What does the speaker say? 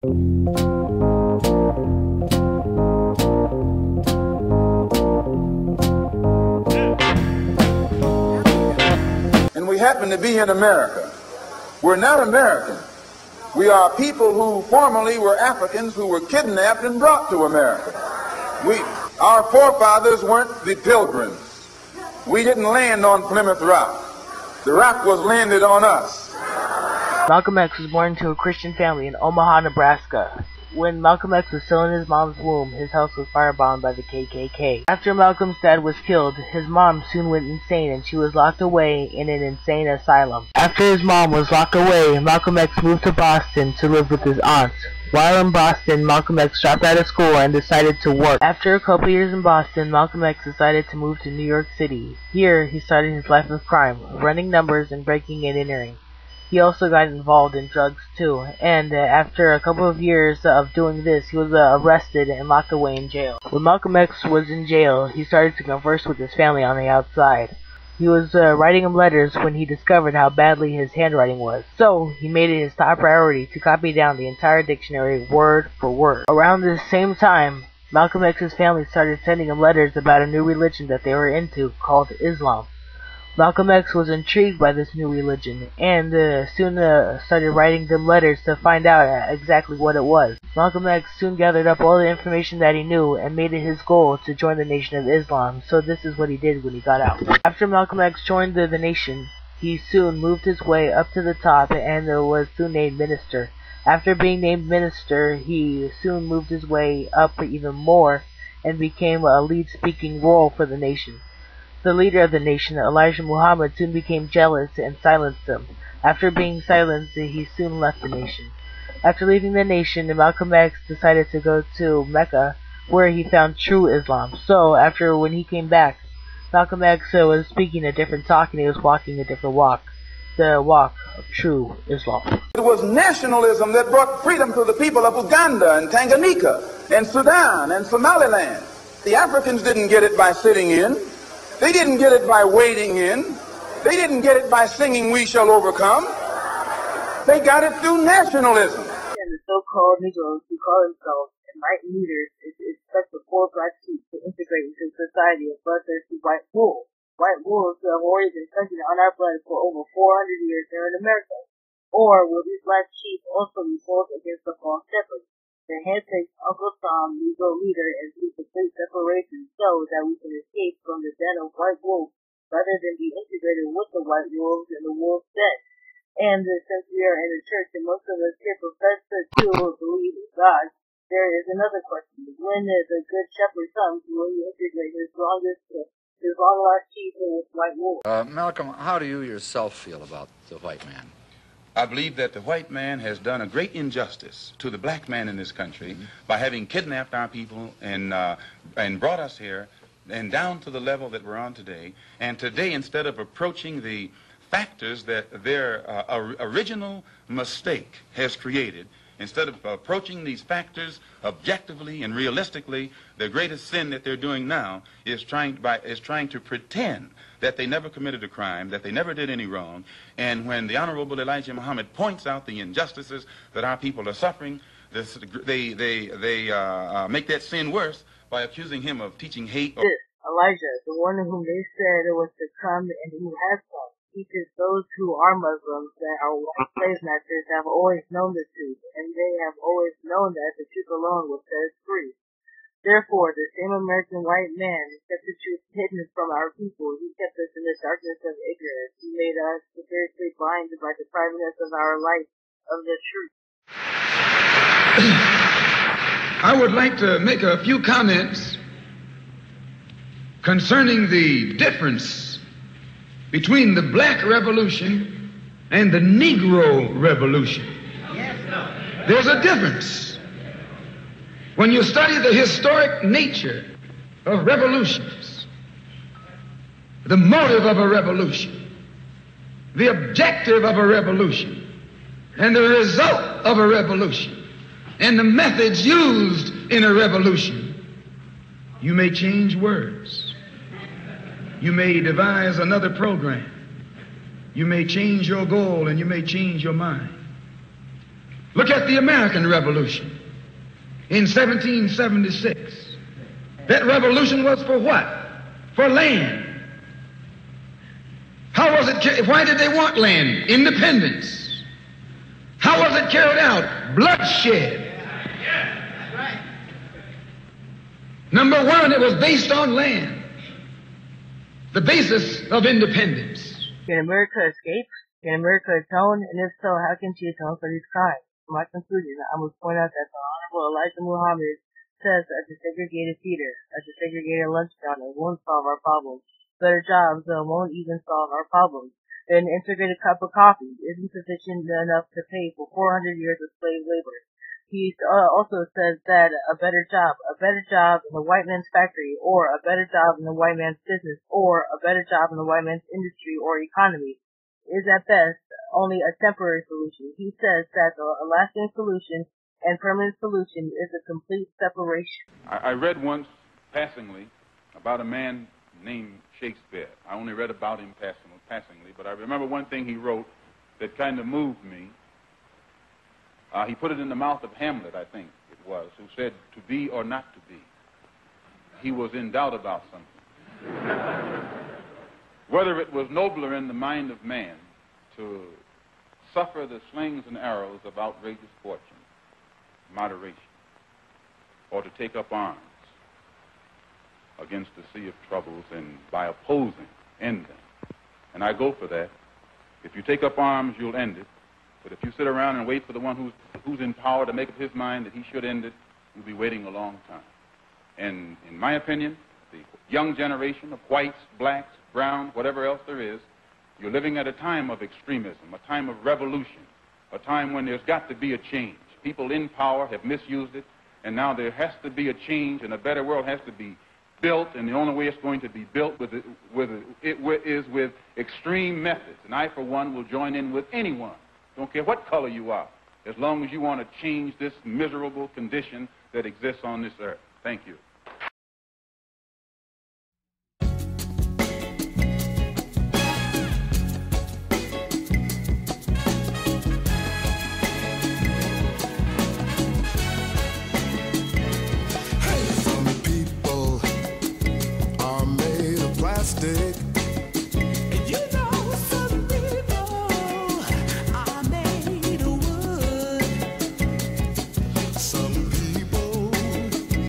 And we happen to be in America. We're not American. We are people who formerly were Africans who were kidnapped and brought to America. Our forefathers weren't the Pilgrims. We didn't land on Plymouth Rock. The rock was landed on us. Malcolm X was born into a Christian family in Omaha, Nebraska. When Malcolm X was still in his mom's womb, his house was firebombed by the KKK. After Malcolm's dad was killed, his mom soon went insane and she was locked away in an insane asylum. After his mom was locked away, Malcolm X moved to Boston to live with his aunt. While in Boston, Malcolm X dropped out of school and decided to work. After a couple years in Boston, Malcolm X decided to move to New York City. Here, he started his life of crime, running numbers and breaking and entering. He also got involved in drugs too, and after a couple of years of doing this, he was arrested and locked away in jail. When Malcolm X was in jail, he started to converse with his family on the outside. He was writing them letters when he discovered how badly his handwriting was. So, he made it his top priority to copy down the entire dictionary word for word. Around the same time, Malcolm X's family started sending him letters about a new religion that they were into called Islam. Malcolm X was intrigued by this new religion, and soon started writing them letters to find out exactly what it was. Malcolm X soon gathered up all the information that he knew and made it his goal to join the Nation of Islam, so this is what he did when he got out. After Malcolm X joined the Nation, he soon moved his way up to the top and was soon named minister. After being named minister, he soon moved his way up even more and became a lead speaking role for the nation. The leader of the nation, Elijah Muhammad, soon became jealous and silenced him. After being silenced, he soon left the nation. After leaving the nation, Malcolm X decided to go to Mecca, where he found true Islam. So, when he came back, Malcolm X was speaking a different talk and he was walking a different walk. The walk of true Islam. It was nationalism that brought freedom to the people of Uganda and Tanganyika and Sudan and Somaliland. The Africans didn't get it by sitting in. They didn't get it by wading in. They didn't get it by singing "We Shall Overcome." They got it through nationalism. And the so-called Negroes who call themselves enlightened leaders expect the poor black sheep to integrate into society of bloodthirsty white wolves. White wolves who have already been sucking on our blood for over 400 years here in America. Or will these black sheep also be sold against the false shepherds? The handpicked Uncle Tom Negro leader and seek complete separation so that we can escape from the den of white wolves rather than be integrated with the white wolves and the wolves' den. And since we are in the church and most of us here profess to believe in God, there is another question. When the good shepherd comes, will he integrate his long-lost sheep with white wolves? Malcolm, how do you yourself feel about the white man? I believe that the white man has done a great injustice to the black man in this country by having kidnapped our people and brought us here and down to the level that we're on today. And today, instead of approaching the factors that their original mistake has created, instead of approaching these factors objectively and realistically, the greatest sin that they're doing now is trying to pretend that they never committed a crime, that they never did any wrong. And when the Honorable Elijah Muhammad points out the injustices that our people are suffering, they make that sin worse by accusing him of teaching hate. Elijah, the one whom they said was to come and who has come, teaches those who are Muslims that our white slave masters have always known the truth, and they have always known that the truth alone will set us free. Therefore, the same American white man kept the truth hidden from our people. He kept us in the darkness of ignorance. He made us spiritually blind by depriving us of our light of the truth. I would like to make a few comments concerning the difference between the Black Revolution and the Negro Revolution. There's a difference. When you study the historic nature of revolutions, the motive of a revolution, the objective of a revolution, and the result of a revolution, and the methods used in a revolution, you may change words. You may devise another program. You may change your goal and you may change your mind. Look at the American Revolution in 1776. That revolution was for what? For land. How was it? Why did they want land? Independence. How was it carried out? Bloodshed. Number one, it was based on land. The basis of independence. Can America escape? Can America atone? And if so, how can she atone for these crimes? For my conclusion, I must point out that the Honorable Elijah Muhammad says that the segregated theater, that the segregated lunch counter won't solve our problems. Better jobs won't even solve our problems. An integrated cup of coffee isn't sufficient enough to pay for 400 years of slave labor. He also says that a better job in the white man's factory, or a better job in the white man's business, or a better job in the white man's industry or economy is at best only a temporary solution. He says that a lasting solution and permanent solution is a complete separation. I read once, passingly, about a man named Shakespeare. I only read about him passingly, but I remember one thing he wrote that kind of moved me. He put it in the mouth of Hamlet, I think it was, who said, "To be or not to be." He was in doubt about something. Whether it was nobler in the mind of man to suffer the slings and arrows of outrageous fortune, moderation, or to take up arms against the sea of troubles and by opposing, end them. And I go for that. If you take up arms, you'll end it. But if you sit around and wait for the one who's in power to make up his mind that he should end it, you'll be waiting a long time. And in my opinion, the young generation of whites, blacks, browns, whatever else there is, you're living at a time of extremism, a time of revolution, a time when there's got to be a change. People in power have misused it, and now there has to be a change, and a better world has to be built, and the only way it's going to be built is with extreme methods. And I, for one, will join in with anyone, don't care what color you are, as long as you want to change this miserable condition that exists on this earth. Thank you. Hey, some people are made of plastic.